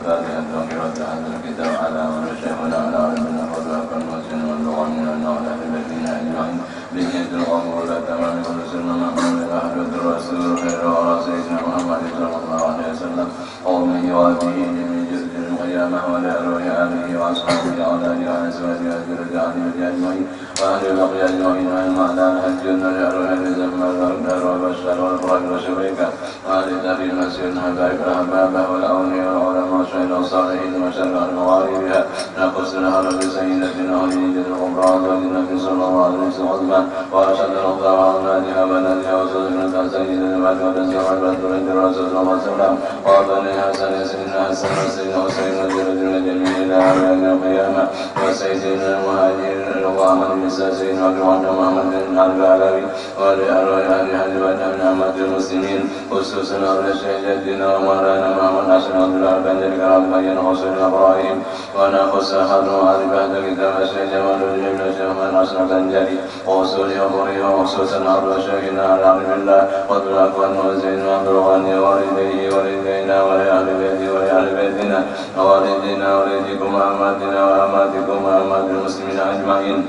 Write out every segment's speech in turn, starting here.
الفاتحة وقراءة هذا الكتاب على شيخنا على علمنا وذاك المحسن واللغة من النار الذين أجمعين بنية القبول تمام ورسول محمد أحمد الرسول خير ورى سيدنا محمد صلى الله عليه وسلم قومه وأبيه جميع جزء القيامة ولا روح آله وأصحابه وعلى آله وأزواجه وذريته أجمعين وأهل البقية أجمعين والمعنى الجنة جعلوا أهل زمن والأقدار والبشر والفرج والشريكة وأهل تاريخ المسير الحبائب الأحباب والأولياء والعلماء والشهداء والصالحين وشرع المغاربها نقص لها بسيدتنا وليدة الكبرى والنبي صلى الله عليه وسلم وأشهد الأخبار أولادها وبناتها وصدقنا سيدنا بعد ودسوا عبد الرسول صلى الله عليه وسلم وأبنها سيدنا حسن وسيدنا حسين وجل جميع إلى يوم القيامة وسيدنا المهاجرين اللهم النساء سيدنا محمد بن العلوي ولأرواح أهل حجبنا من أمة المسلمين خصوصا أرواح سيدنا ومولانا محمد حسن عبد الله بن الكرام بين حسين إبراهيم ونخص خدم أهل بهد كتاب الشيخ جمال الدين الشيخ من حسن البنجلي ووصول أمره وخصوصا أرواح شيخنا العلم بالله قدر أكوان وزين وعبد الغني والديه والدينا ولأهل بيته ولأهل بيتنا ووالدينا ووالديكم وأماتنا وأماتكم وأمات المسلمين أجمعين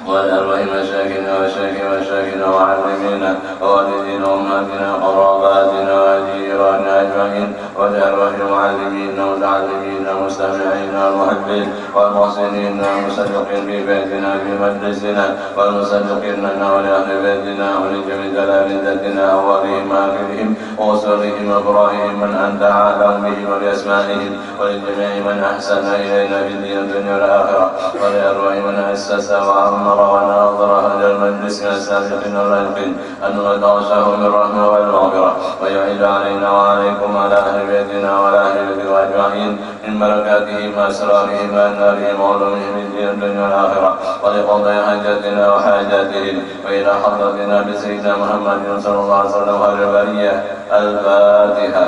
ولأرواح مشايخنا ومشايخنا وعلمينا ووالدينا وأمهاتنا وقراباتنا وجيراننا أجمعين ولأرواح المعلمين والمتعلمين والمستمعين والمحبين والمحسنين والمصدقين في بيتنا في مجلسنا والمصدقين لنا ولأهل بيتنا ولجميع تلامذتنا أولهم آخرهم وأسرهم وأبراههم من أنت أعلم بهم وبأسمائهم ولجميع من أحسن إلينا في الدين الدنيا والآخرة ولأرواح من أسس وعمر وناظر هذا المجلس من السابقين واللاحقين أن نتغشاه بالرحمة والمغفرة ويعيد علينا وعليكم على أهل بيتنا وعلى أهل بيتنا أجمعين من بركاتهم وأسرارهم وأنوارهم وعلومهم في الدين الدنيا والآخرة ولقضاء حاجاتنا وحاجاتهم وإلى حضرتنا بسيدنا محمد صلى الله عليه وسلم خير البرية. الفاتحة.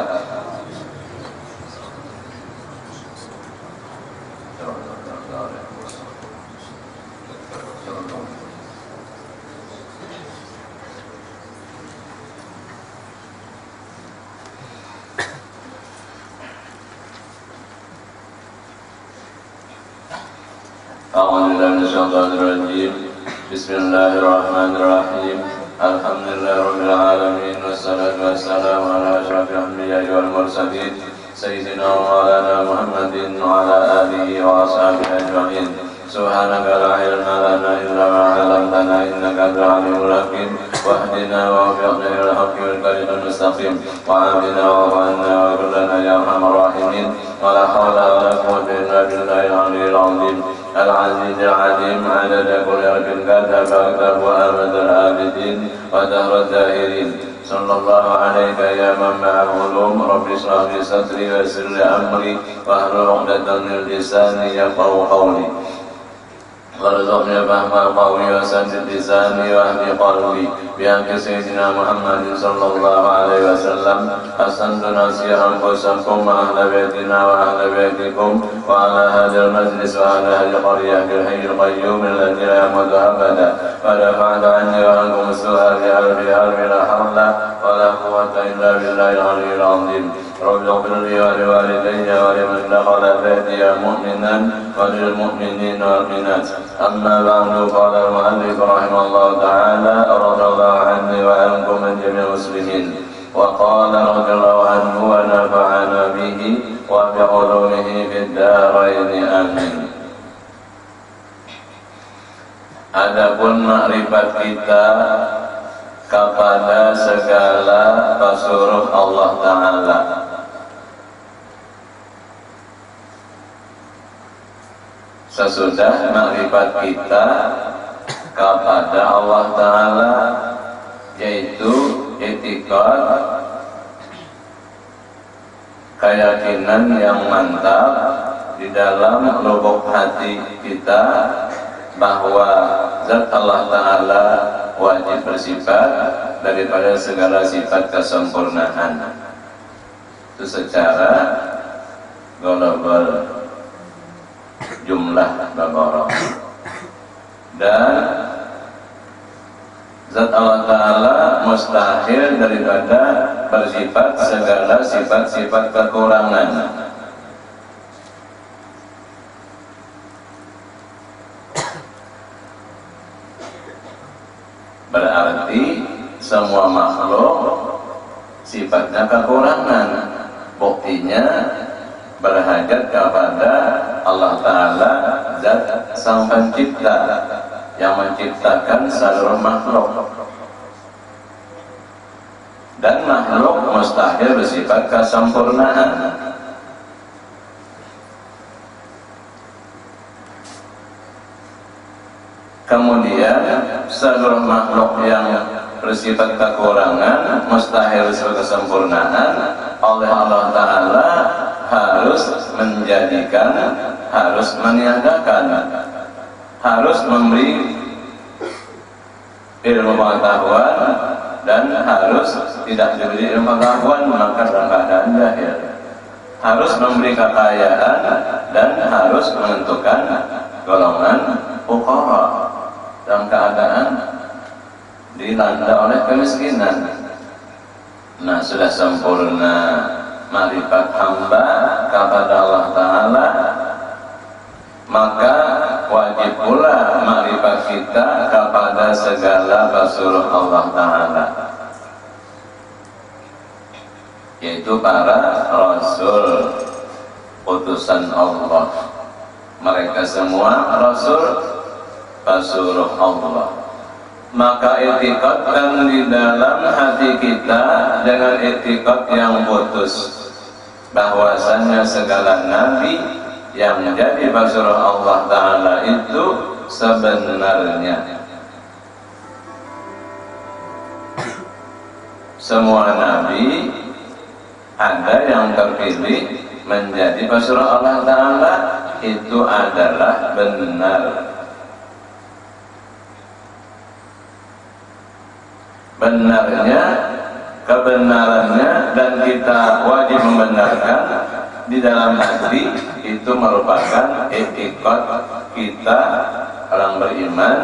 أعوذ بالله من الشيطان الرجيم. بسم الله الرحمن الرحيم. الحمد لله رب العالمين والصلاة والسلام على أشرف الأنبياء والمرسلين سيدنا ومولانا محمد وعلى آله وأصحابه أجمعين. سبحانك لا علم لنا إلا ما علمتنا إنك أنت العليم الحكيم واهدنا ووفقنا إلى الحق والطريق المستقيم وعافنا واعف عنا واغفر لنا يا أرحم الراحمين. ولا حول ولا قوة إلا بالله العلي العظيم العزيز العليم عدد كل رب كتب وكتب وأبد العابدين ودهر الدائرين. صلى الله عليك يا منبع العلوم. رب اشرح لي صدري ويسر لي أمري واحلل عقدة من لساني يفقهوا قولي وارزقني فهم القول وسدد لساني واهد قلبي بحق سيدنا محمد صلى الله عليه وسلم. حسنت نفسي أنفسكم وأهل بيتنا وأهل بيتكم وعلى هذا المجلس وعلى هذه القرية بالحي القيوم الذي لا يموت أبدا ودفعت عني وعنكم السوء بألف لا حول ولا قوة إلا بالله العلي العظيم. رب اغفر لي ولوالدي ولمن دخل بيتي مؤمنا وللمؤمنين والمؤمنات. أما بعد قال المؤلف رحمه الله تعالى رضي الله عني وعنكم من جميع المسلمين. وقال رضي الله عنه ونفعنا به وبعلومه في الدارين آمين. Adapun makrifat kita kepada segala pesuruh Allah Ta'ala, sesudah makrifat kita kepada Allah Ta'ala, yaitu i'tiqad, keyakinan yang mantap di dalam lubuk hati kita bahwa zat Allah Ta'ala wajib bersifat daripada segala sifat kesempurnaan. Itu secara global, jumlah babarok. Dan zat Allah Ta'ala mustahil daripada bersifat segala sifat-sifat kekurangan. Berarti semua makhluk sifatnya kekurangan. Buktinya berhajat kepada Allah Ta'ala, Zat Sang Pencipta yang menciptakan seluruh makhluk. Dan makhluk mustahil bersifat kesempurnaan. Kemudian seluruh makhluk yang bersifat kekurangan, mustahil bersifat kesempurnaan, oleh Allah Ta'ala harus menjadikan, harus meniadakan, harus memberi ilmu pengetahuan, dan harus tidak diberi ilmu pengetahuan maka dalam keadaan jahil, harus memberi kekayaan, dan harus menentukan golongan fuqara dalam keadaan dilanda oleh kemiskinan. Nah, sudah sempurna makrifat hamba kepada Allah Ta'ala, maka wajib pula makrifat kita kepada segala pesuruh Allah Ta'ala, yaitu para Rasul utusan Allah. Mereka semua Rasul pesuruh Allah. Maka i'tiqadkan di dalam hati kita dengan i'tiqad yang putus bahwasannya segala nabi yang menjadi pesuruh Allah Ta'ala itu sebenarnya semua nabi ada yang terpilih menjadi pesuruh Allah Ta'ala itu adalah benar. Benarnya, kebenarannya, dan kita wajib membenarkan di dalam hati itu merupakan i'tiqad kita orang beriman,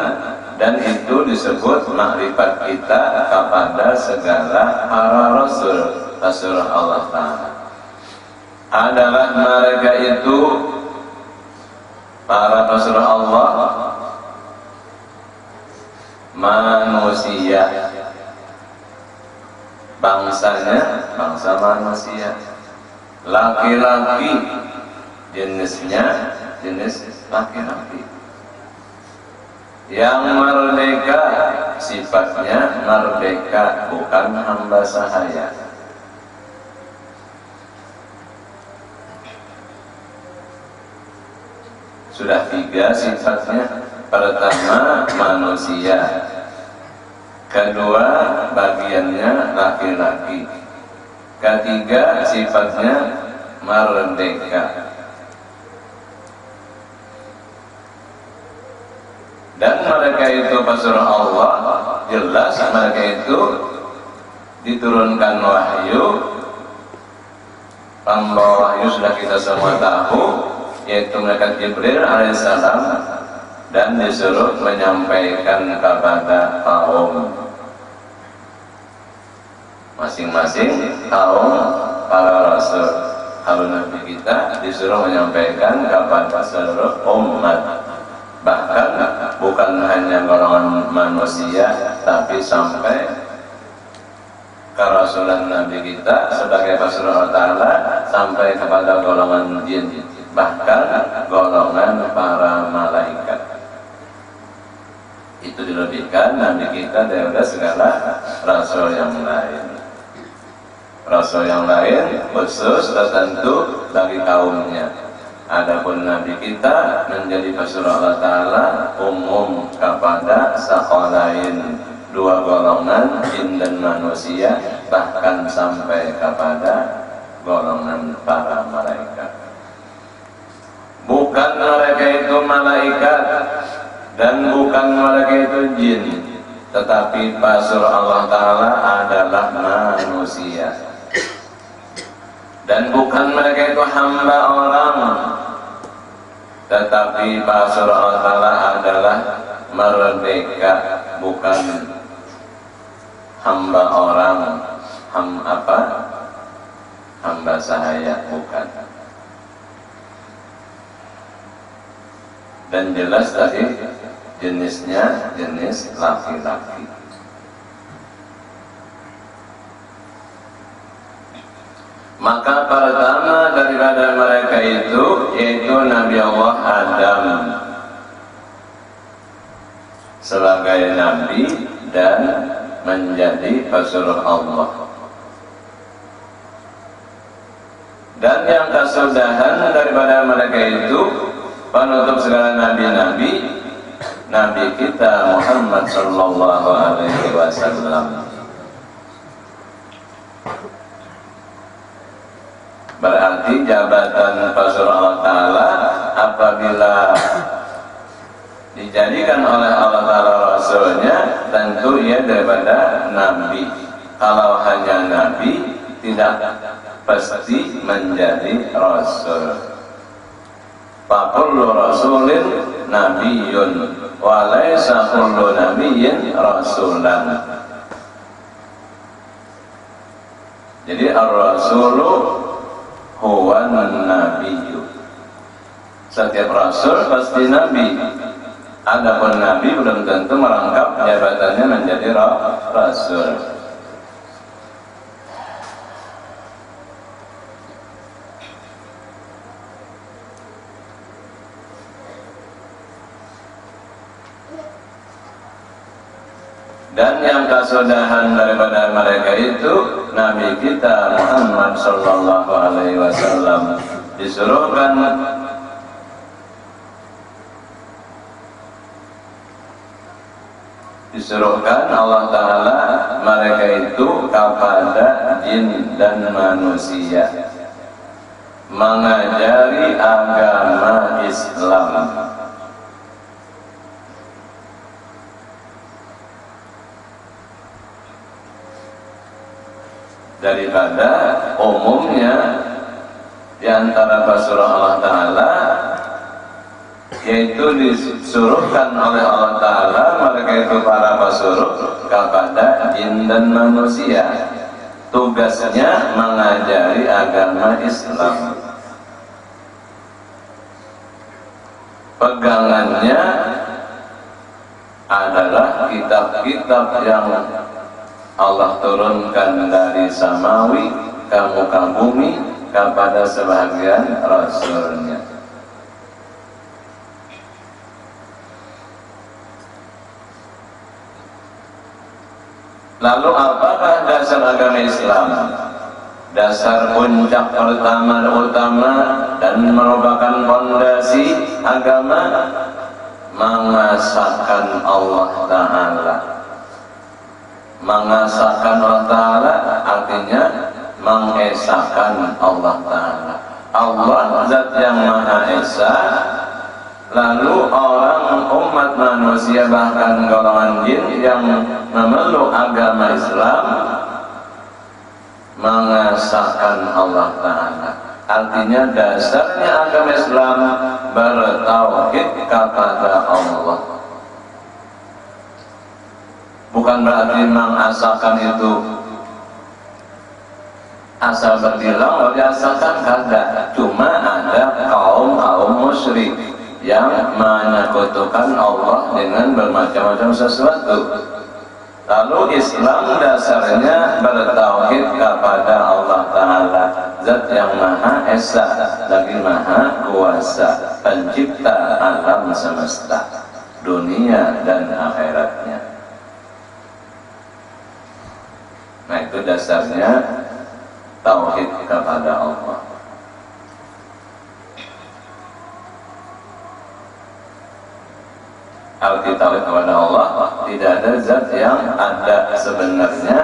dan itu disebut makrifat kita kepada segala para Rasul pesuruh Allah Ta'ala. Adalah mereka itu para pesuruh Allah manusia, bangsanya bangsa manusia, laki-laki, jenisnya jenis laki-laki, yang merdeka, sifatnya merdeka, bukan hamba sahaya. Sudah 3 sifatnya. Pertama manusia, kedua bagiannya laki-laki, ketiga sifatnya merdeka. Dan mereka itu pesuruh Allah, jelas mereka itu diturunkan wahyu. Pembawa wahyu sudah kita semua tahu, yaitu mereka Jibril alaihissalam, dan disuruh menyampaikan kepada kaum masing-masing kaum para rasul. Kalau Nabi kita disuruh menyampaikan kepada seluruh umat, bahkan bukan hanya golongan manusia, tapi sampai kerasulan Nabi kita sebagai Rasulullah Ta'ala sampai kepada golongan jin, bahkan golongan para malaikat. Itu dilebihkan Nabi kita daripada segala Rasul yang lain. Rasul yang lain khusus tertentu bagi kaumnya. Adapun Nabi kita menjadi Rasul Allah Ta'ala umum kepada sakalain, 2 golongan jin dan manusia, bahkan sampai kepada golongan para malaikat. Bukan mereka itu malaikat dan bukan mereka itu jin, tetapi Rasul Allah Ta'ala adalah manusia. Dan bukan mereka itu hamba orang, tetapi Rasul Allah Ta'ala adalah merdeka, bukan hamba orang, hamba sahaya, bukan. Dan jelas tadi jenisnya jenis laki-laki. Maka pertama daripada mereka itu yaitu Nabi Allah Adam sebagai Nabi dan menjadi pesuruh Allah. Dan yang kesudahan daripada mereka itu penutup segala nabi-nabi, Nabi kita Muhammad sallallahu alaihi wasallam. Berarti jabatan pesuruh Allah Ta'ala apabila dijadikan oleh Allah Ta'ala Rasulnya, tentu ia daripada Nabi. Kalau hanya Nabi, tidak pasti menjadi Rasul. Fakullu Rasulin Nabiyyun walaysa kullu Nabiyyin Rasulan. Jadi Ar-Rasulu huwa nabiyyu. Setiap rasul pasti nabi. Adapun nabi belum tentu merangkap jabatannya menjadi rasul. Dan yang kesudahan daripada mereka itu Nabi kita Muhammad sallallahu alaihi wasallam disuruhkan Allah Ta'ala mereka itu kepada jin dan manusia mengajari agama Islam. Daripada umumnya di antara pesuruh Allah Ta'ala, yaitu disuruhkan oleh Allah Ta'ala mereka itu para pesuruh kepada jin dan manusia. Tugasnya mengajari agama Islam. Pegangannya adalah kitab-kitab yang Allah turunkan dari samawi ke muka bumi kepada sebagian rasulnya. Lalu apakah dasar agama Islam? Dasar puncak pertama utama dan merupakan fondasi agama, mengesahkan Allah Ta'ala. Mengesahkan Allah Ta'ala artinya mengesahkan Allah Ta'ala. Allah zat yang Maha Esa. Lalu orang umat manusia bahkan golongan jin yang memeluk agama Islam mengesahkan Allah Ta'ala. Artinya dasarnya agama Islam bertauhid kepada Allah. Bukan berarti mengasahkan itu asal berbilang lalu diasahkan, kada. Cuma ada kaum musyrik yang menyekutukan Allah dengan bermacam-macam sesuatu. Lalu Islam dasarnya bertauhid kepada Allah Ta'ala, zat yang Maha Esa lagi Maha Kuasa, pencipta alam semesta, dunia dan akhiratnya. Nah, itu dasarnya tauhid kepada Allah. Arti tauhid kepada Allah, tidak ada zat yang ada sebenarnya,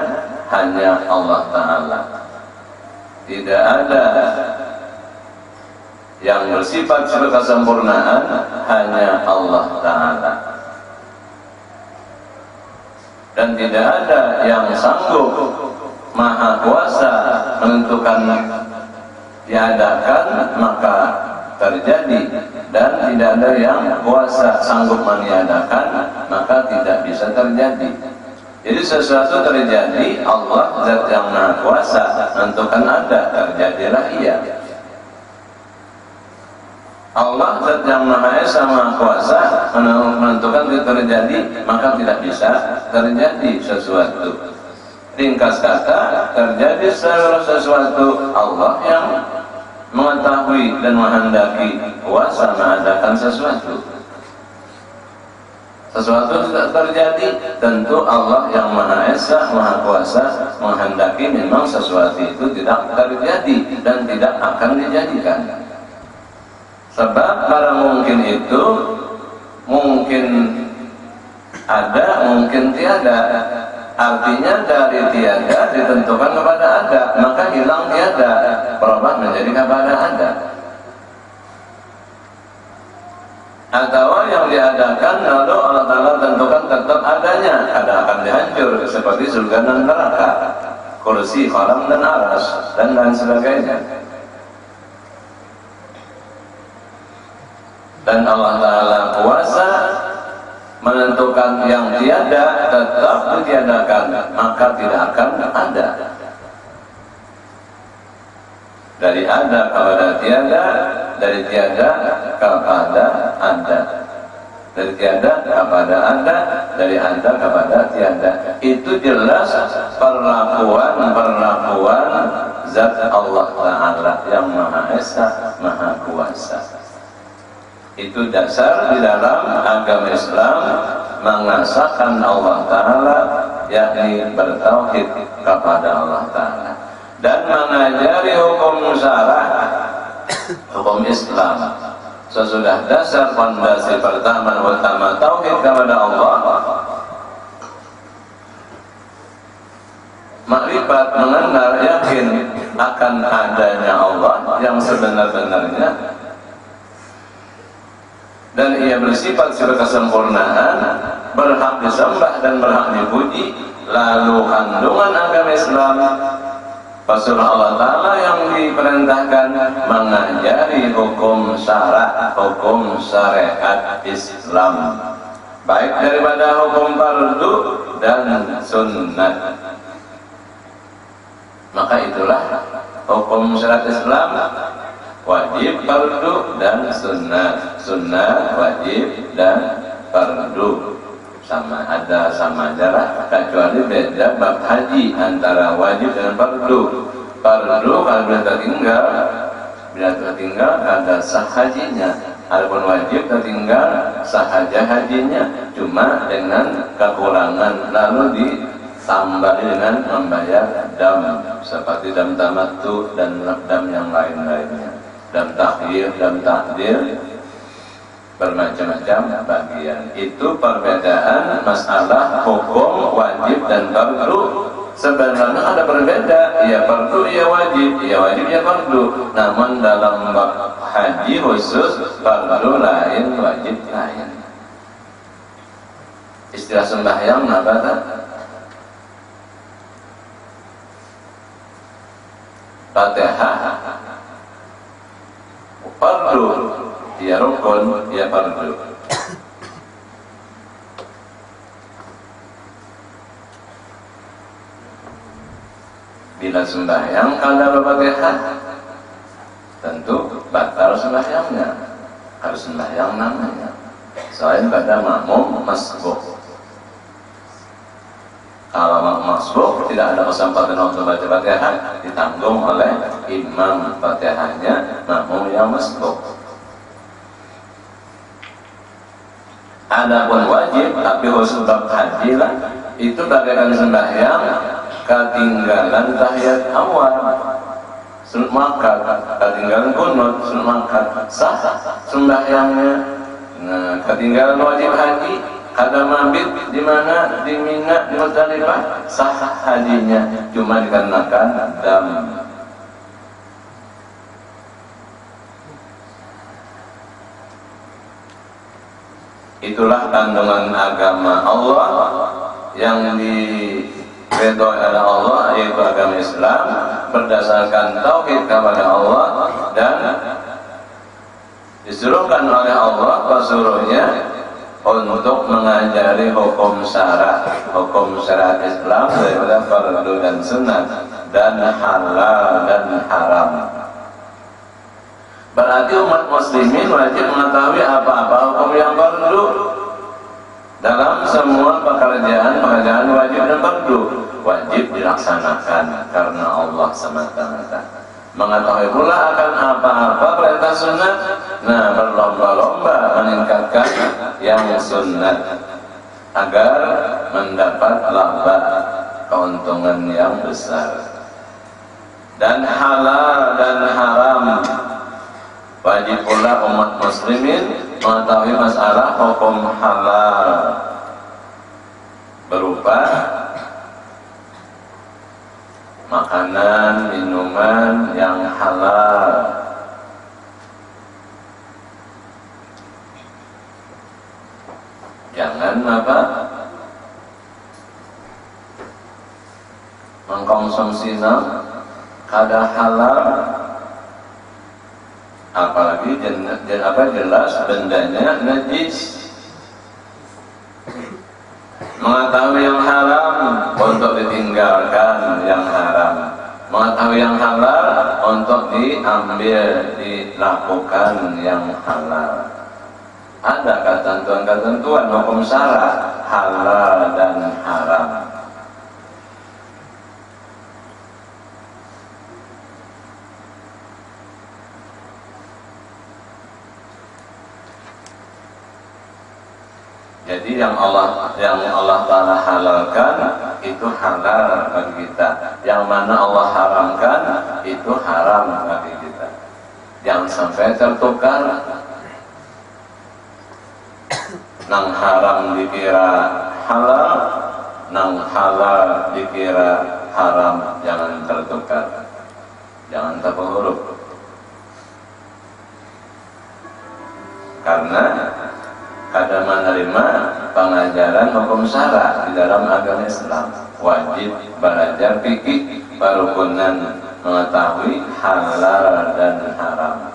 hanya Allah Ta'ala. Tidak ada yang bersifat kesempurnaan, hanya Allah Ta'ala. Dan tidak ada yang sanggup Maha Kuasa menentukan diadakan maka terjadi, dan tidak ada yang kuasa sanggup meniadakan maka tidak bisa terjadi. Jadi sesuatu terjadi, Allah zat yang Maha Kuasa menentukan ada, terjadilah ia. Allah zat yang Maha Esa Maha Kuasa menentukan itu terjadi, maka tidak bisa terjadi sesuatu. ringkas kata, terjadi sesuatu, Allah yang mengetahui dan menghendaki, kuasa mengadakan sesuatu. Sesuatu tidak terjadi, tentu Allah yang Maha Esa, Maha Kuasa menghendaki memang sesuatu itu tidak terjadi dan tidak akan dijadikan. Sebab barang mungkin itu mungkin ada, mungkin tiada. Artinya dari tiada ditentukan kepada ada, maka hilang tiada, berubah menjadi kepada ada. Atau yang diadakan lalu Allah Ta'ala tentukan tetap adanya, ada akan dihancur seperti surga dan neraka, kursi, kolam dan aras dan lain sebagainya. Dan Allah Ta'ala kuasa menentukan yang tiada tetap ditiadakan, maka tidak akan ada. Dari ada kepada tiada, dari tiada kepada ada, dari tiada kepada ada, dari ada kepada tiada. Itu jelas perlakuan zat Allah Ta'ala yang Maha Esa, Maha Kuasa. Itu dasar di dalam agama Islam mengesahkan Allah Ta'ala, yakni bertauhid kepada Allah Ta'ala dan mengajari hukum syarah, hukum Islam sesudah dasar fondasi pertama utama tauhid kepada Allah, makrifat, mengenal, yakin akan adanya Allah yang sebenar-benarnya, dan ia bersifat sifat kesempurnaan, berhak disembah dan berhak dipuji. Lalu kandungan agama Islam, Rasulullah Allah Ta'ala yang diperintahkan mengajari hukum syara, hukum syariat Islam, baik daripada hukum fardu dan sunnah. Maka itulah hukum syariat Islam, wajib, fardu dan sunnah. Sunnah, wajib dan fardu sama, ada sama jarak, kecuali beda bab haji antara wajib dan fardu. Fardu kalau bila tertinggal ada sah hajinya, adapun wajib tertinggal sah saja hajinya, cuma dengan kekurangan, lalu ditambah dengan membayar dam seperti dam tamattu dan dam yang lain-lainnya, dam takhir, dam takdir, bermacam-macam bagian. Itu perbedaan masalah hukum wajib dan fardu. Sebenarnya ada berbeda, ya fardu, ya wajib, ya wajib, ya fardu. Namun dalam bab haji khusus, fardu lain, wajib lain. Istilah sembahyang apa tak? Fatihah fardu, ya rukun, ya fardu. Bila sembahyang kalau Fatihah, tentu batal sembahyangnya, harus sembahyang namanya. Selain pada makmum masbuk. Kalau makmum masbuk tidak ada kesempatan untuk baca Fatihah, ditanggung oleh imam Fatihahnya makmum yang masbuk. Adapun wajib, tapi khusus bab haji lah, itu bagaikan sembahyang ketinggalan tahiyat awal, sunat makat, ketinggalan kunut, sunat makat, sah sembahyangnya. Nah, ketinggalan wajib haji, ada mabit di mana, di Mina, di Muzdalifah, sah hajinya, cuma dikarenakan dam. Itulah kandungan agama Allah yang diridhoi oleh Allah, yaitu agama Islam berdasarkan tauhid kepada Allah, dan disuruhkan oleh Allah pesuruhnya untuk mengajari hukum syariat Islam daripada fardu dan sunnah, dan halal dan haram. Berarti umat muslimin wajib mengetahui apa-apa hukum yang fardu dalam semua pekerjaan wajib dan fardu. wajib dilaksanakan karena Allah semata-mata. Mengetahui pula akan apa-apa perintah sunnah, nah berlomba-lomba meningkatkan yang sunnah agar mendapat laba keuntungan yang besar. Dan halal dan haram, wajib pula umat muslimin mengetahui masalah hukum halal berupa makanan, minuman yang halal, jangan mengkonsumsi kada halal, apalagi jelas bendanya najis. Mengetahui yang haram untuk ditinggalkan yang haram, mengetahui yang halal untuk diambil, dilakukan yang halal. Ada ketentuan-ketentuan hukum syara halal dan haram. Jadi yang Allah Ta'ala halalkan itu halal bagi kita, yang mana Allah haramkan itu haram bagi kita. Jangan sampai tertukar, nang haram dikira halal, nang halal dikira haram. Jangan tertukar, jangan terpengaruh, karena kada menerima pengajaran hukum syara di dalam agama Islam. Wajib belajar fikih, barukunan mengetahui halal dan haram.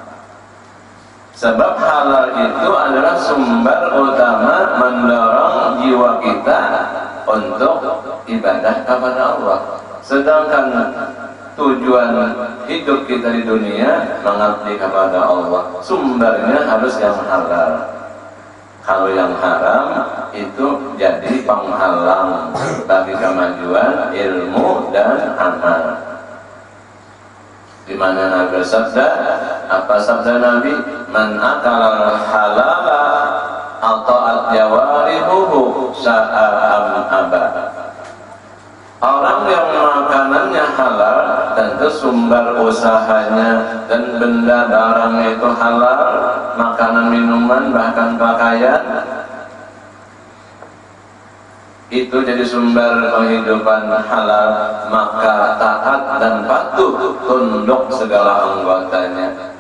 Sebab halal itu adalah sumber utama mendorong jiwa kita untuk ibadah kepada Allah. Sedangkan tujuan hidup kita di dunia mengabdi kepada Allah, sumbernya harus yang halal. Kalau yang haram itu jadi penghalang bagi kemajuan ilmu dan amal. Di mana Nabi bersabda, apa sabda Nabi? Man akala halala ata'at jawarihuhu sa'am abad. Orang yang makanannya halal, tentu sumber usahanya dan benda barang itu halal, makanan, minuman, bahkan pakaian, itu jadi sumber penghidupan halal, maka taat dan patuh, tunduk segala anggotanya.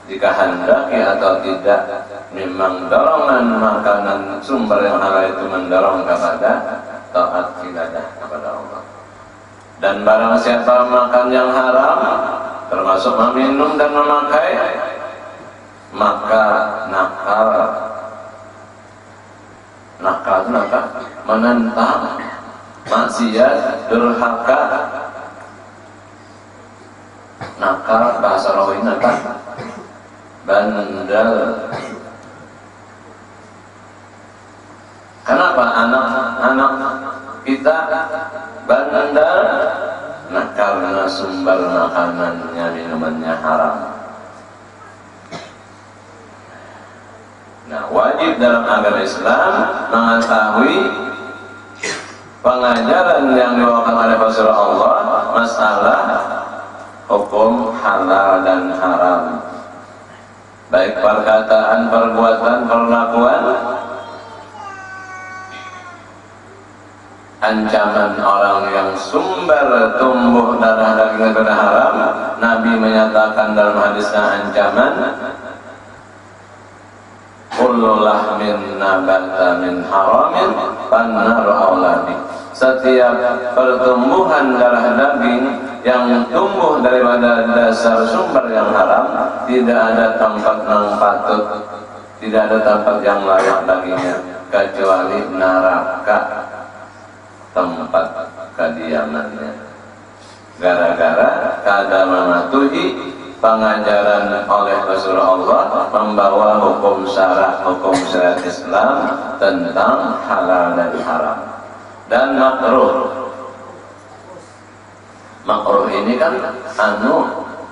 Jika hendaki atau tidak, memang dorongan makanan sumber yang halal itu mendorong kepada taat ibadah kepada Allah. Dan barang siapa makan yang haram, termasuk meminum dan memakai, maka nakal. Nakal itu apa? Menentang, maksiat, durhaka. Nakal bahasa Rohin apa? Bandel. Kenapa anak-anak kita bandel? Nah, karena sumber makanannya, minumannya haram. Nah, wajib dalam agama Islam mengetahui pengajaran yang dibawakan oleh Rasulullah Allah masalah hukum halal dan haram, baik perkataan, perbuatan, perlakuan. Ancaman orang yang sumber tumbuh darah daging daripada haram, Nabi menyatakan dalam hadisnya ancaman, kullu lahmin nabata min haramin fannaru auladi. Setiap pertumbuhan darah daging yang tumbuh daripada dasar sumber yang haram, tidak ada tempat yang patut, tidak ada tempat yang layak baginya kecuali neraka tempat kediamannya. Gara-gara kada mematuhi pengajaran oleh Rasulullah Allah membawa hukum syara, hukum syariat Islam tentang halal dan haram dan makruh. Makruh ini kan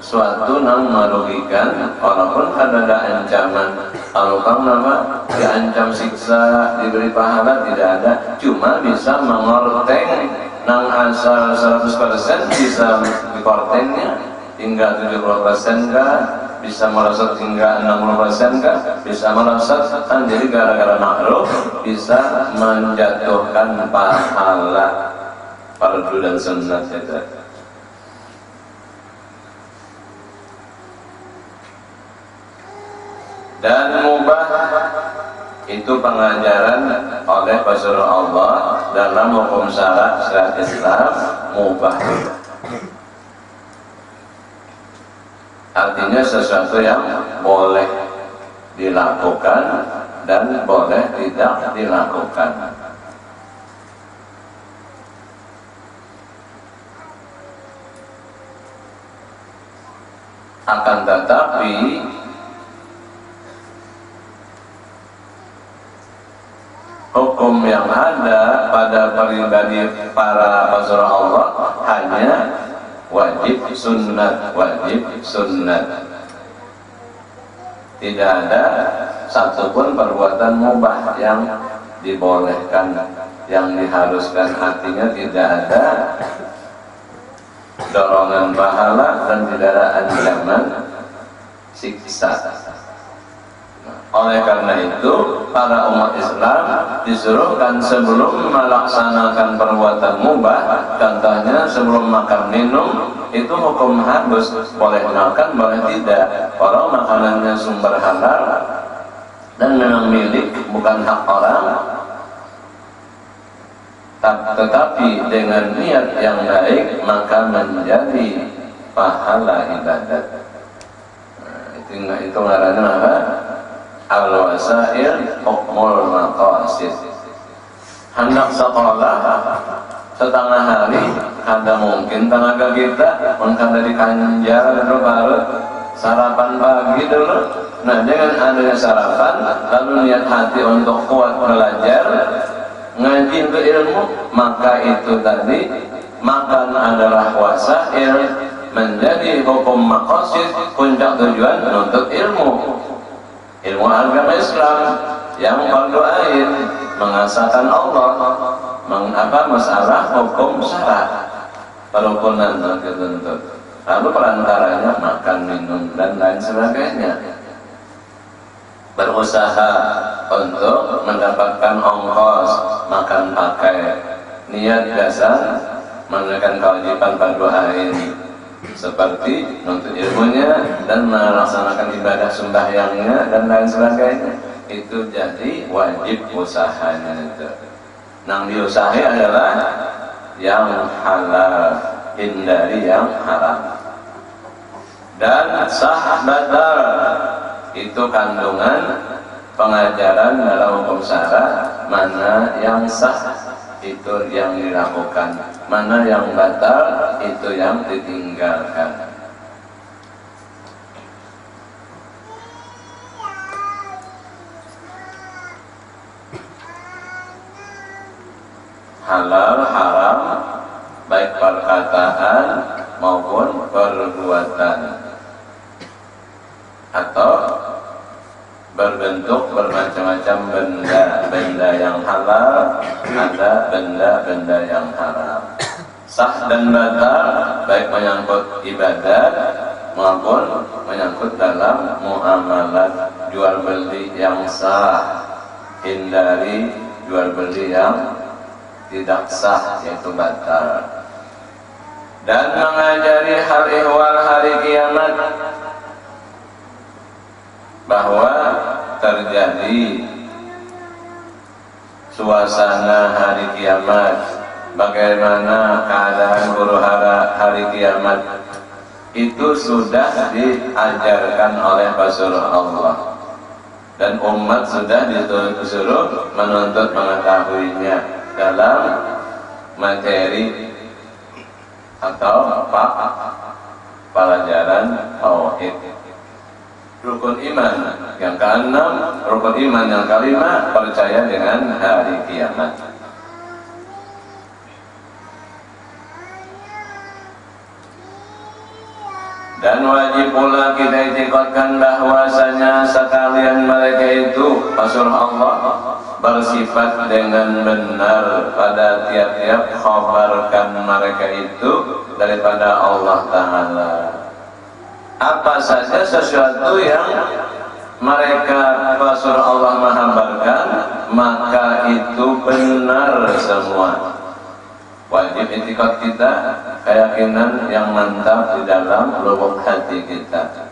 suatu yang merugikan, walaupun kan ada ancaman. Kalau kamu nama diancam siksa, diberi pahala, tidak ada. Cuma bisa mengorteng nang asal 100% bisa dikortengnya hingga 70% kah, bisa merosot hingga 60% kah, bisa merosot kan. Jadi gara-gara makruh bisa menjatuhkan pahala fardu dan sunnah itu. Dan mubah itu pengajaran oleh Rasulullah Allah dalam hukum syariat Islam mubah. Artinya sesuatu yang boleh dilakukan dan boleh tidak dilakukan. Akan tetapi hukum yang ada pada pribadi para Rasulullah Allah hanya wajib sunat, wajib sunat. Tidak ada satupun perbuatan mubah yang dibolehkan, yang diharuskan. Artinya tidak ada dorongan pahala dan tidak ada ancaman siksa. Oleh karena itu para umat Islam disuruhkan sebelum melaksanakan perbuatan mubah, contohnya sebelum makan minum, itu hukum harus, boleh makan boleh tidak. Kalau makanannya sumber halal dan memang milik, bukan hak orang, tetapi dengan niat yang baik, maka menjadi pahala ibadat. Itu ngarannya apa? Al-wasail hukmul maqasid. Hendak sekolah setengah hari, ada mungkin tenaga kita mengkanda di kanjar dulu, baru sarapan pagi dulu. Nah, dengan adanya sarapan lalu niat hati untuk kuat belajar ngaji untuk ilmu, maka itu tadi makan adalah wasail, menjadi hukum maqasid, puncak tujuan menuntut ilmu agama Islam yang fardu ain, mengasahkan Allah, masalah hukum syarat, kerukunan tertentu. Lalu perantaranya makan, minum dan lain sebagainya. Berusaha untuk mendapatkan ongkos makan pakai, niat dasar menunaikan kewajiban fardu ain seperti menuntut ilmunya dan melaksanakan ibadah sembahyangnya dan lain sebagainya. Itu jadi wajib usahanya itu. Yang diusahi adalah yang halal, hindari yang haram. Dan sah batal itu kandungan pengajaran dalam hukum syara, mana yang sah itu yang dilakukan, mana yang batal itu yang ditinggalkan. Halal haram baik perkataan maupun perbuatan, atau berbentuk bermacam-macam benda yang halal, ada benda-benda yang haram. Sah dan batal baik menyangkut ibadat maupun menyangkut dalam muamalat, jual beli yang sah, hindari jual beli yang tidak sah, yaitu batal. Dan mengajari hal ihwal hari kiamat, bahwa terjadi suasana hari kiamat, bagaimana keadaan huru-hara hari kiamat, itu sudah diajarkan oleh Rasulullah Allah, dan umat sudah disuruh menuntut mengetahuinya dalam materi atau pelajaran tauhid. Rukun iman yang keenam, rukun iman yang kelima, percaya dengan hari kiamat. Dan wajib pula kita itikadkan bahwasanya sekalian mereka itu Rasul Allah bersifat dengan benar pada tiap-tiap khabarkan mereka itu daripada Allah Ta'ala. Apa saja sesuatu yang mereka Rasul Allah menghabarkan, maka itu benar semua. Wajib itikad kita, keyakinan yang mantap di dalam lubuk hati kita.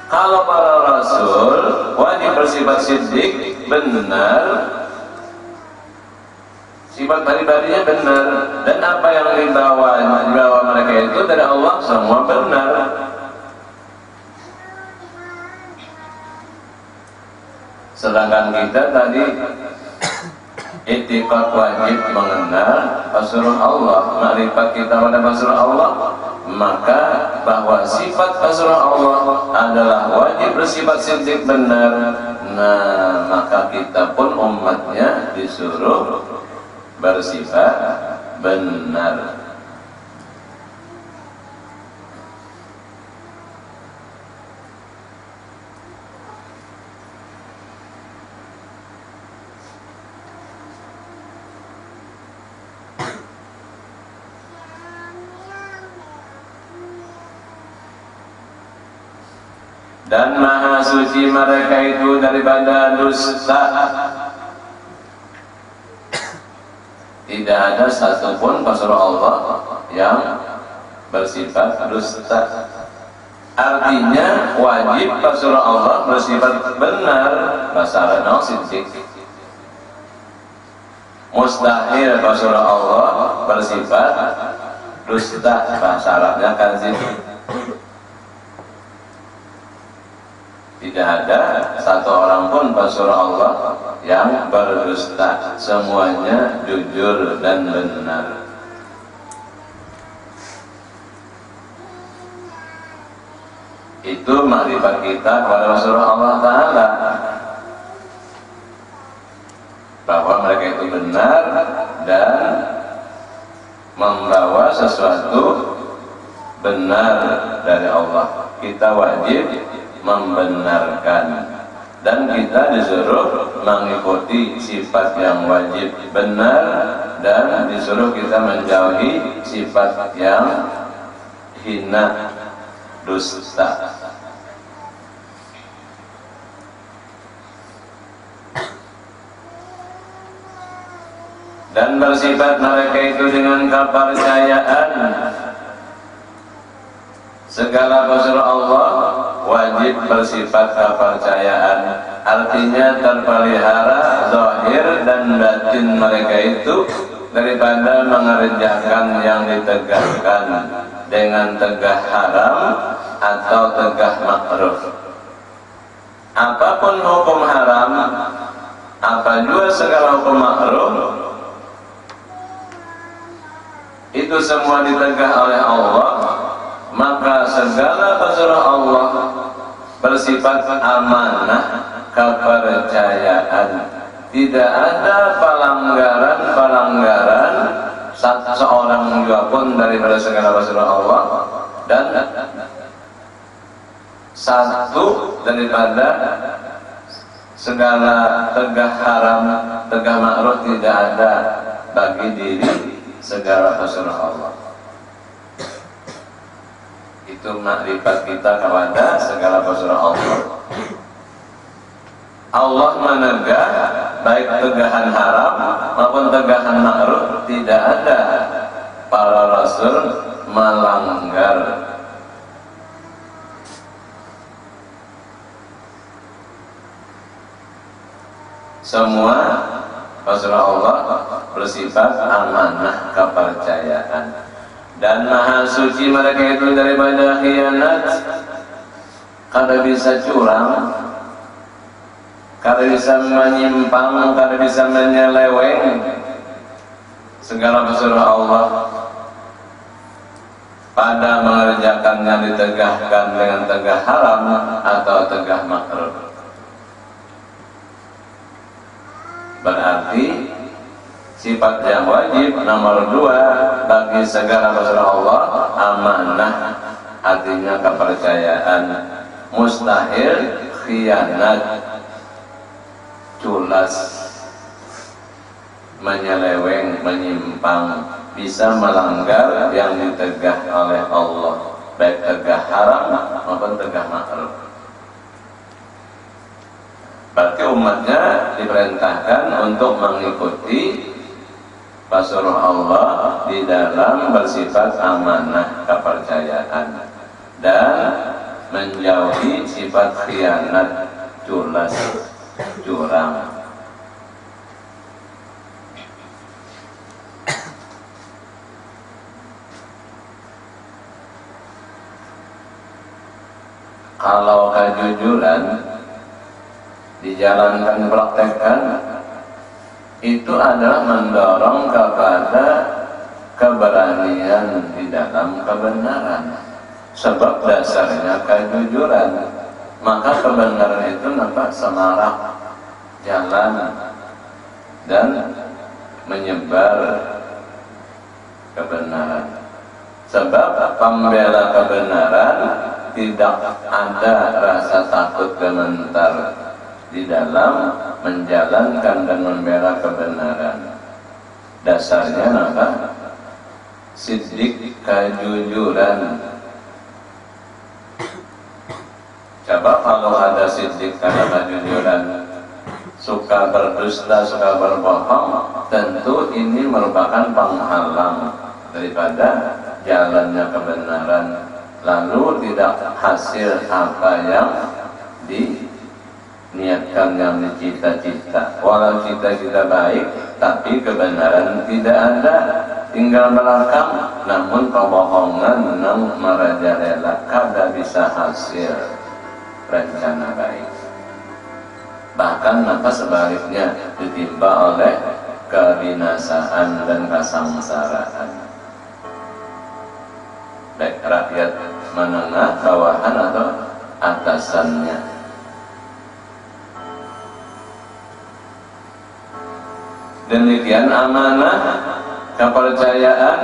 Kalau para rasul wajib bersifat siddiq, benar, sifat pribadinya benar, dan apa yang dibawa mereka itu dari Allah semua benar. Sedangkan kita tadi itikad wajib mengenal Rasulullah Allah, makrifat kita pada Rasulullah Allah, maka bahwa sifat Rasulullah Allah adalah wajib bersifat siddiq benar. Nah, maka kita pun umatnya disuruh bersifat benar. Dan maha suci mereka itu daripada dusta. Tidak ada satupun Rasul Allah yang bersifat dusta. Artinya wajib Rasul Allah bersifat benar, basarana siddiq. Mustahil Rasul Allah bersifat dusta, basarana kadzib. Tidak ada satu orang pun Rasul Allah yang berdusta, semuanya jujur dan benar. Itu makrifat kita kepada Rasulullah Allah Ta'ala, bahwa mereka itu benar dan membawa sesuatu benar dari Allah. Kita wajib membenarkan, dan kita disuruh mengikuti sifat yang wajib benar, dan disuruh kita menjauhi sifat yang hina, dusta. Dan bersifat mereka itu dengan kepercayaan. Segala Rasul Allah wajib bersifat kepercayaan, artinya terpelihara zahir dan batin mereka itu daripada mengerjakan yang ditegahkan dengan tegah haram atau tegah makruh. Apapun hukum haram, apa juga segala hukum makruh, itu semua ditegah oleh Allah. Maka segala Rasulullah Allah bersifat amanah, kepercayaan. Tidak ada pelanggaran seorang juga pun daripada segala Rasulullah Allah, dan satu daripada segala tegah haram, tegah makruh tidak ada bagi diri segala Rasulullah Allah. Itu makrifat kita kepada segala Rasulullah Allah. Allah menegah baik tegahan haram maupun tegahan makruh, tidak ada para Rasul melanggar. Semua Rasulullah Allah bersifat amanah, kepercayaan. Dan maha suci mereka itu daripada khianat. Kada bisa curang, kada bisa menyimpang, kada bisa menyeleweng. Segala Rasulullah Allah pada mengerjakan yang ditegahkan dengan tegah haram atau tegah makruh. Berarti sifat yang wajib nomor 2 bagi segala Rasulullah Allah, amanah, artinya kepercayaan. Mustahil khianat, culas, menyeleweng, menyimpang, bisa melanggar yang ditegah oleh Allah, baik tegah haram maupun tegah makruh. Berarti umatnya diperintahkan untuk mengikuti Rasulullah Allah di dalam bersifat amanah kepercayaan dan menjauhi sifat khianat, culas, curang. Kalau kejujuran dijalankan, praktekkan, itu adalah mendorong kepada keberanian di dalam kebenaran. Sebab dasarnya kejujuran, maka kebenaran itu nampak semarak jalan dan menyebar kebenaran. Sebab pembela kebenaran tidak ada rasa takut gemetar di dalam menjalankan dan membela kebenaran. Dasarnya apa? Siddiq, kejujuran. Coba kalau ada siddiq karena kejujuran, suka berdusta, suka berbohong, tentu ini merupakan penghalang daripada jalannya kebenaran. Lalu tidak hasil apa yang diniatkan, yang dicita-cita. Walau cita-cita baik, tapi kebenaran tidak ada, tinggal belakang. Namun kebohongan yang merajalela, kada bisa hasil rencana baik. Bahkan maka sebaliknya ditimpa oleh kebinasaan dan kesengsaraan. Baik rakyat menengah, bawahan atau atasannya. Demikian amanah kepercayaan.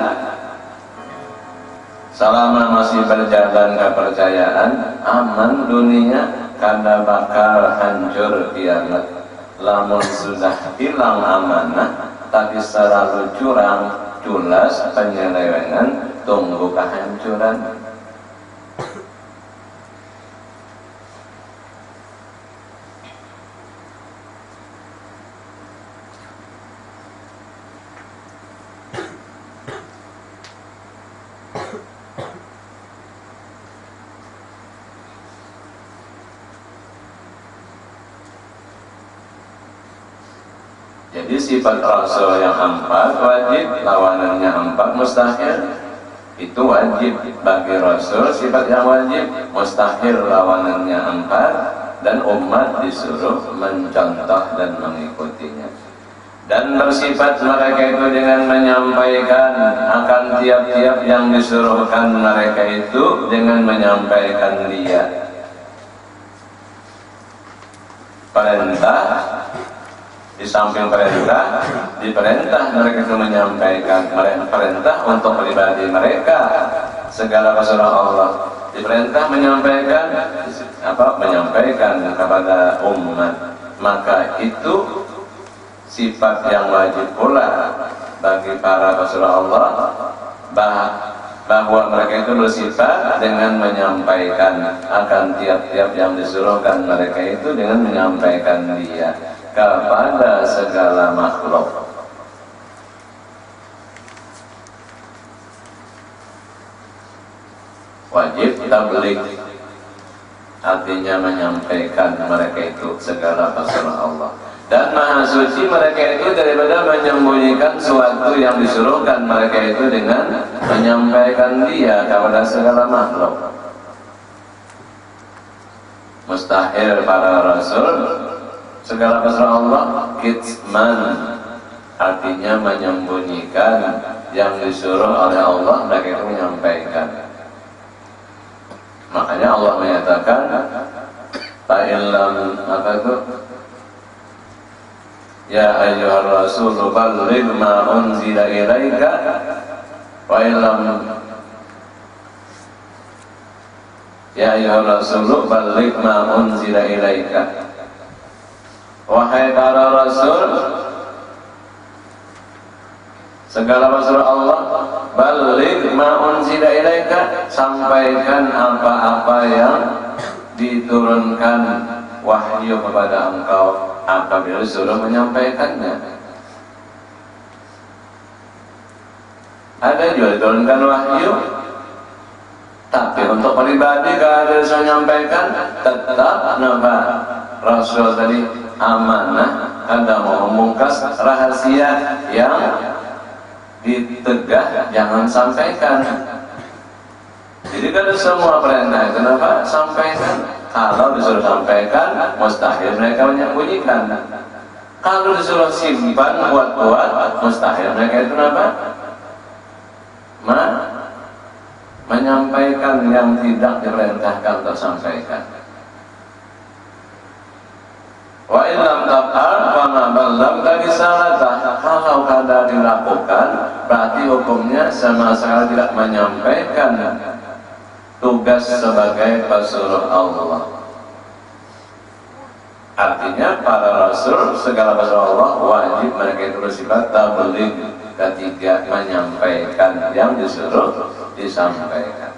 Selama masih berjalan kepercayaan, aman dunia, kada bakal hancur kiamat. Lamun sudah hilang amanah, tapi selalu curang, culas, penyelewengan, tunggu kehancuran. Jadi sifat Rasul yang 4 wajib, lawanannya 4 mustahil. Itu wajib bagi Rasul, sifat yang wajib. Mustahil lawanannya 4, dan umat disuruh mencontoh dan mengikutinya. Dan bersifat mereka itu dengan menyampaikan akan tiap-tiap yang disuruhkan mereka itu dengan menyampaikan dia. Perintah, di samping perintah, diperintah mereka itu menyampaikan perintah untuk pribadi mereka, segala kesuruhan Allah. Diperintah menyampaikan menyampaikan kepada umat. Maka itu sifat yang wajib pula bagi para kesuruhan Allah, bahwa mereka itu bersifat dengan menyampaikan akan tiap-tiap yang disuruhkan mereka itu dengan menyampaikan dia kepada segala makhluk. Wajib tabligh, artinya menyampaikan mereka itu segala pesan Allah. Dan maha suci mereka itu daripada menyembunyikan suatu yang disuruhkan mereka itu dengan menyampaikan dia kepada segala makhluk. Mustahil para rasul segala pesan Allah kitman, artinya menyembunyikan yang disuruh oleh Allah, mereka itu menyampaikan. Makanya Allah menyatakan ta'illam ya ayyuhar rasul balligh ma unzila ilaika wa illam Ya ayyuhar rasulu balligh ma unzila ilaika. Wahai para rasul, segala rasul Allah, balligh ma unzila ilaika, sampaikan apa-apa yang diturunkan wahyu kepada engkau apabila disuruh menyampaikannya. Ada juga diturunkan wahyu, tapi untuk pribadi kalau disuruh menyampaikan tetap nama Rasul tadi amanah, kada mau membungkas rahasia yang ditegah jangan sampaikan. Jadi kalau semua perintah itu kenapa sampaikan? Kalau disuruh sampaikan mustahil mereka menyembunyikan. Kalau disuruh simpan buat-buat mustahil mereka itu kenapa? Menyampaikan yang tidak diperintahkan untuk sampaikan. Wa illam taf'al fama ballaghta risalatah. Kalau kada dilakukan berarti hukumnya sama sekali tidak menyampaikan tugas sebagai pesuruh Allah. Artinya para rasul, segala rasul Allah wajib mereka itu bersifat tabligh, ketiga menyampaikan yang disuruh disampaikan.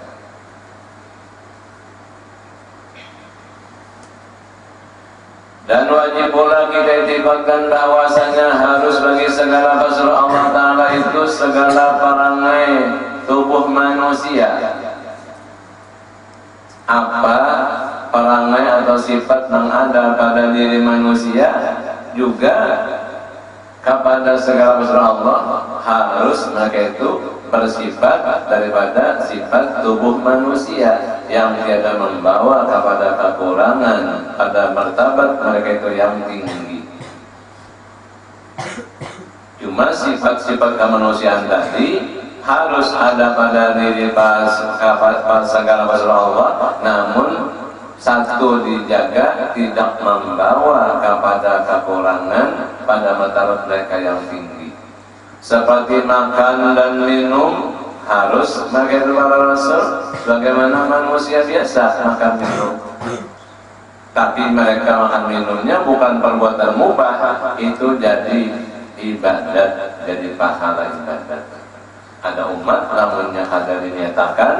Dan wajib pula kita itibatkan bahwasanya harus bagi segala rasul Allah Ta'ala itu segala perangai tubuh manusia, apa perangai atau sifat yang ada pada diri manusia juga kepada segala rasul Allah harus mereka itu bersifat daripada sifat tubuh manusia yang tiada membawa kepada kekurangan pada martabat mereka itu yang tinggi. Cuma sifat-sifat kemanusiaan tadi harus ada pada diri pas segala rasul Allah, namun satu dijaga tidak membawa kepada kekurangan pada martabat mereka yang tinggi. Seperti makan dan minum harus mereka itu para rasul bagaimana manusia biasa makan minum, tapi mereka makan minumnya bukan perbuatan mubah, itu jadi ibadat, jadi pahala ibadat. Ada umat namunnya kada dinyatakan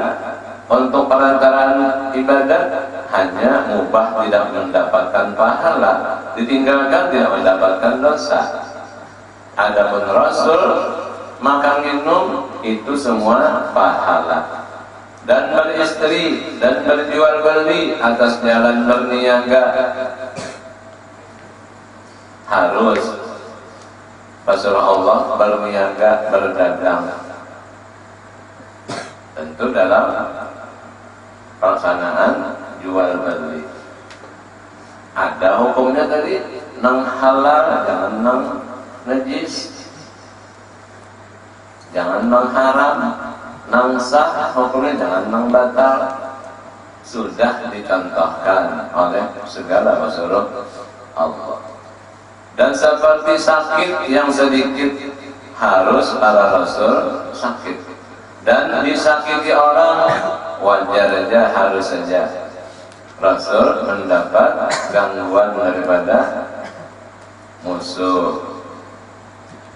untuk perantaraan ibadat hanya mubah tidak mendapatkan pahala, ditinggalkan tidak mendapatkan dosa. Adapun rasul makan minum itu semua pahala. Dan beristri dan berjual beli atas jalan berniaga harus Rasulullah Allah berniaga berdagang, tentu dalam pelaksanaan jual beli. Ada hukumnya tadi, nang halal jangan nang najis, jangan nang haram, nang sah hukumnya jangan nang batal. Sudah dicontohkan oleh segala Rasulullah Allah. Dan seperti sakit yang sedikit harus para Rasul sakit, dan disakiti orang wajar saja, harus saja Rasul mendapat gangguan daripada musuh.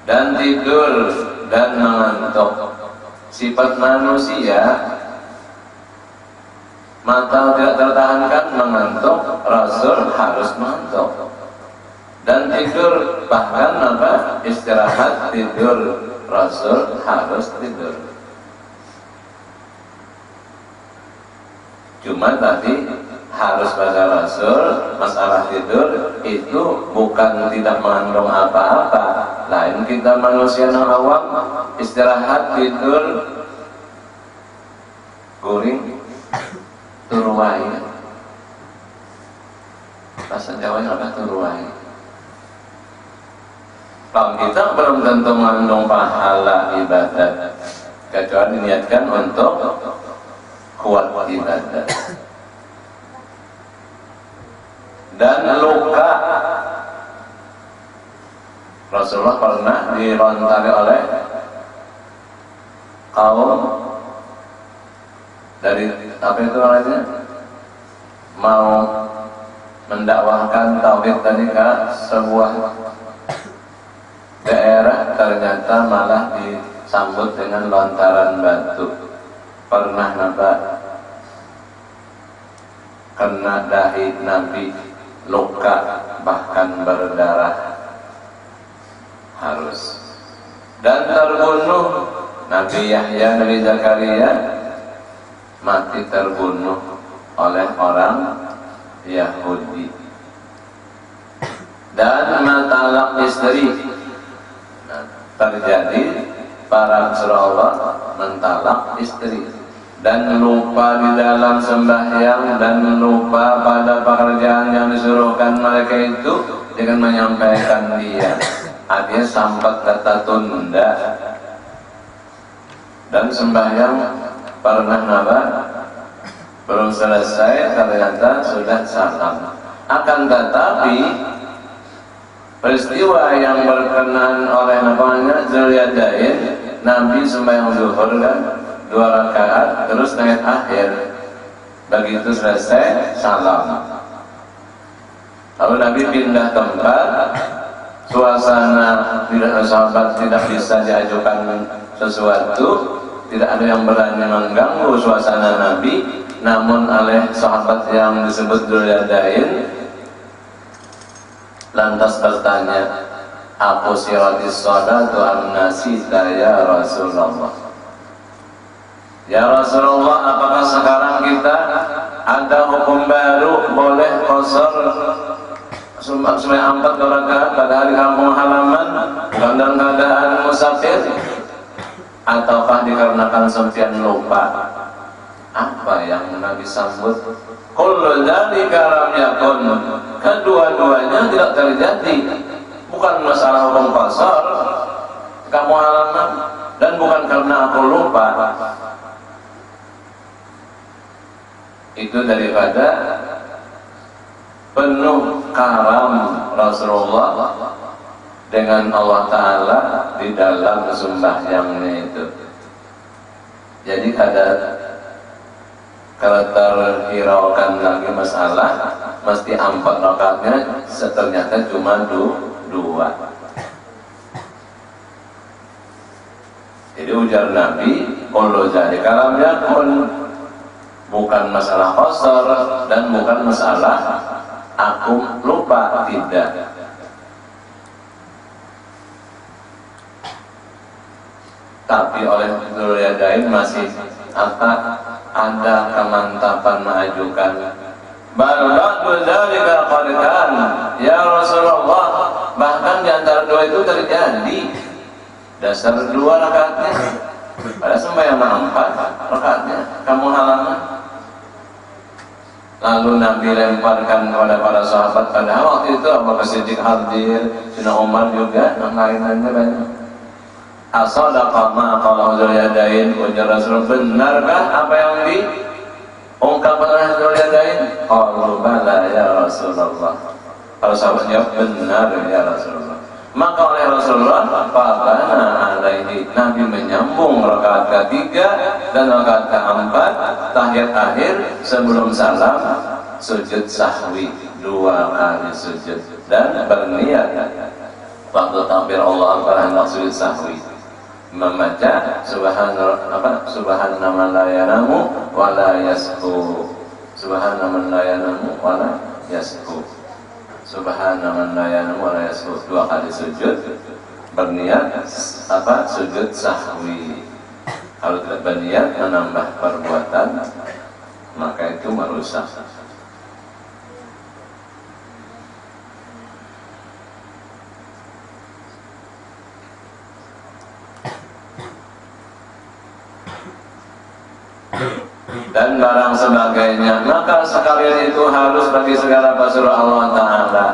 Dan tidur dan mengantuk sifat manusia, mata tidak tertahankan mengantuk, Rasul harus mengantuk. Dan tidur, bahkan apa istirahat tidur, Rasul harus tidur. Cuma tadi harus pada Rasul masalah tidur itu bukan tidak mengandung apa-apa. Lain kita manusia yang awam istirahat tidur guring turuai. Bahasa Jawanya apa turuai? Kalau kita belum tentu mengandung pahala ibadat kecuali diniatkan untuk kuat ibadat. Dan luka, Rasulullah pernah dilontari oleh kaum dari apa itu namanya mau mendakwahkan tauhid tadi ke sebuah daerah, ternyata malah disambut dengan lontaran batu. Pernah nampak kena dahi Nabi luka bahkan berdarah harus, dan terbunuh Nabi Yahya, Nabi Zakaria mati terbunuh oleh orang Yahudi. Dan matalak istri, terjadi para Rasulullah mentalak istri dan lupa di dalam sembahyang dan lupa pada pekerjaan yang disuruhkan mereka itu dengan menyampaikan dia. Dia sampai kata tunda dan sembahyang pernah naba belum selesai ternyata sudah salam. Akan tetapi peristiwa yang berkenan oleh namanya Zuliyadain, Nabi sembahyang zuhur kan 2 rakaat terus naik akhir, begitu selesai salam. Lalu Nabi pindah tempat, suasana tidak sahabat tidak bisa diajukan sesuatu, tidak ada yang berani mengganggu suasana Nabi. Namun oleh sahabat yang disebut Dzuliyadain lantas bertanya, "Aku siratis sholatu an-nasita ya Rasulullah?" Ya Rasulullah, apakah sekarang kita ada hukum baru boleh qasar sembahyang 4 rakaat pada hari kampung halaman dalam keadaan musafir, ataukah dikarenakan Sufyan lupa? Apa yang Nabi sambut? Kullu dzalika lam yakun. Kedua-duanya tidak terjadi. Bukan masalah hukum qasar kampung halaman dan bukan karena aku lupa. Itu daripada penuh karam Rasulullah dengan Allah Ta'ala di dalam sembahyangnya itu. Jadi kalau terhiraukan lagi masalah, mesti 4 rakaatnya ternyata cuma 2. Jadi ujar Nabi, "Qul jadi kalam yakun." Bukan masalah qasar dan bukan masalah aku lupa, tidak. Tapi oleh Dzuliyadain masih ada kemantapan mengajukan, "Bal dzalika qad kana ya Rasulullah." Bahkan di antara 2 itu terjadi. Dasar 2 rakaatnya pada sembahyang 4 rakaatnya kamu halaman. Lalu Nabi lemparkan kepada para sahabat. Pada waktu itu Abu Bakar Siddiq hadir, Sayyidina Umar juga, dan lain-lainnya banyak. Asadaqa ma qala Dzuliyadain, ujar Rasul, benarkah apa yang diungkapkan oleh Dzuliyadain? Qalu bala ya Rasulullah. Para sahabat jawab, benar ya Rasulullah. Maka oleh Rasulullah fabana alaihi, Nabi menyambung rakaat ketiga dan rakaat keempat, tahiyat akhir sebelum salam, sujud sahwi 2 kali sujud, dan berniat waktu takbir Allah Akbar hendak sujud sahwi membaca subhana man la yanamu wa la yashu, subhana man la yanamu wa la yashu, subhana man la yanamu wa la yashu, 2 kali sujud, berniat sujud sahwi. Kalau tidak berniat menambah perbuatan, maka itu merusak. Dan barang sebagainya, maka sekalian itu harus bagi segala pasrah Allah Ta'ala.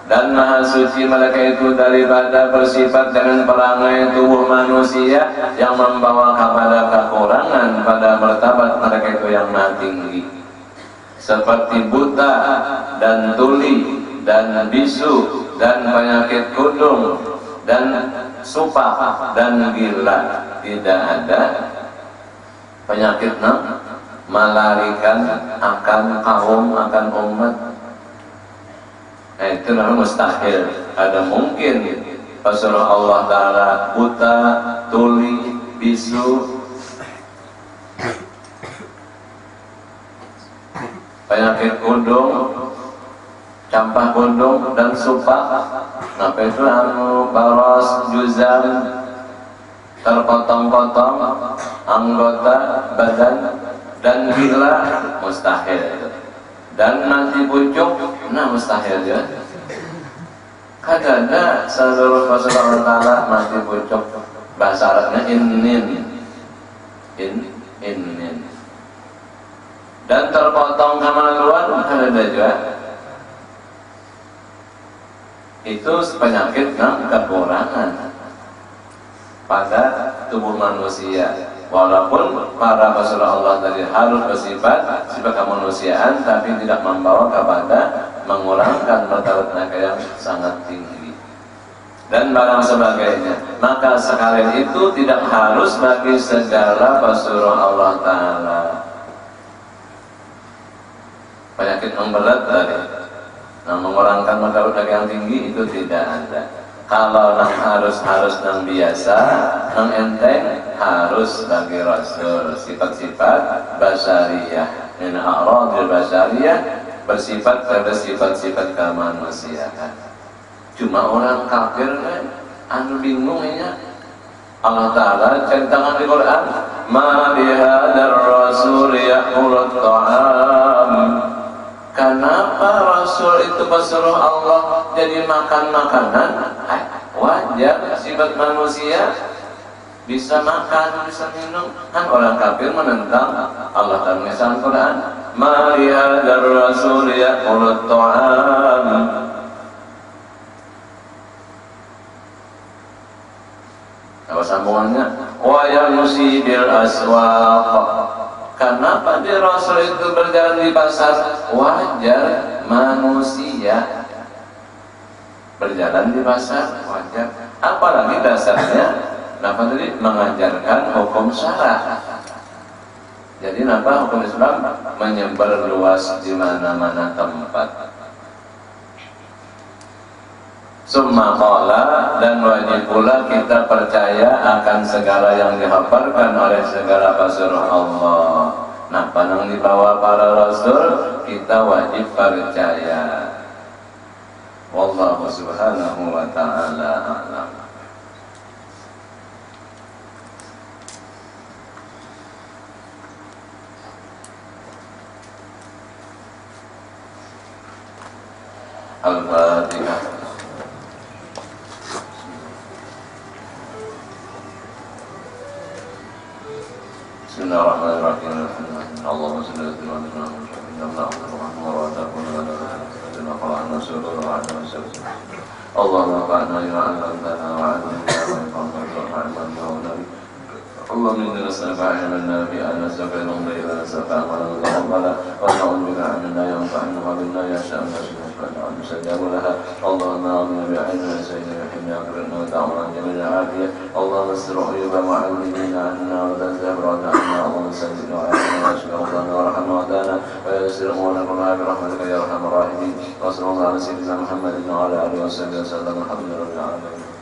Dan maha suci mereka itu daripada bersifat dengan perangai tubuh manusia yang membawa kepada kekurangan pada martabat mereka itu yang maha tinggi, seperti buta dan tuli dan bisu dan penyakit kudung dan sumpah dan gila. Tidak ada penyakit melarikan akan kaum, akan umat. Nah, itu namanya mustahil. Ada mungkin Rasulullah Allah Ta'ala buta, tuli, bisu, penyakit kudung, campak kudung dan supak. Apa itu baros, juzam, terpotong-potong anggota badan dan gila, mustahil. Dan mati pucuk, nah mustahil ya. Kadang-kadang seluruh Rasulullah Ta'ala mati pucuk, bahasa Arabnya innin, dan terpotong kemaluan, kadang-kadang juga. Itu penyakit yang kekurangan pada tubuh manusia. Walaupun para Rasulullah Allah tadi harus bersifat kemanusiaan, tapi tidak membawa kepada mengurangkan martabat mereka yang sangat tinggi dan barang sebagainya. Maka sekalian itu tidak harus bagi segala Rasulullah Allah Ta'ala. Penyakit yang berat tadi, nah, mengurangkan martabat mereka yang tinggi itu tidak ada. Kalau nang harus nang biasa, nang enteng harus bagi Rasul sifat-sifat basariyah, min a'radil basariyah, bersifat pada sifat-sifat kemanusiaan. Cuma orang kafir kan anu bingung ya. Allah Ta'ala ceritakan di Quran, ma bihadar rasul ya'kulut ta'am. Kenapa Rasul itu Rasulullah Allah jadi makan makanan? Wajar, sifat manusia bisa makan, bisa minum. Kan orang kafir menentang Allah Ta'ala mengisahkan Quran, ma lihadar rasul ya'kulut ta'am. Apa sambungannya? Wa yamshi bil aswaq. Kenapa di Rasul itu berjalan di pasar? Wajar, manusia berjalan di pasar wajar. Apalagi dasarnya kenapa tadi mengajarkan hukum syara. Jadi kenapa hukum Islam menyebar luas di mana-mana tempat. Summa qala, dan wajib pula kita percaya akan segala yang dihabarkan oleh segala Rasulullah Allah. Nah, panang dibawa para Rasul kita wajib percaya. Wallahu subhanahu wa ta'ala a'lam. Al-Fatihah. Bismillahirrahmanirrahim. Allahumma salli ala sayyidina Muhammad. Allahumma fa'alna lima 'allamtana wa 'allimna ma yanfa'una. اللهم إنا نسألك علما نافعا نسألك علما طيبا نسألك عملا متقبلا ونعوذ بك من لا ينفع إلا لا يشاء أن تستجاب لها. اللهم أعطنا بعلمنا سيدنا يحبنا أكرمنا وتعاملنا جميل العافية. اللهم استر عيوب معلمين عنا وتنزه برد عنا. اللهم سددنا وعافنا واشف مرضانا وارحم موتانا ويسر أمورنا كلها برحمتك يا أرحم الراحمين. وصلى الله على سيدنا محمد وعلى آله وصحبه وسلم. الحمد لله رب العالمين.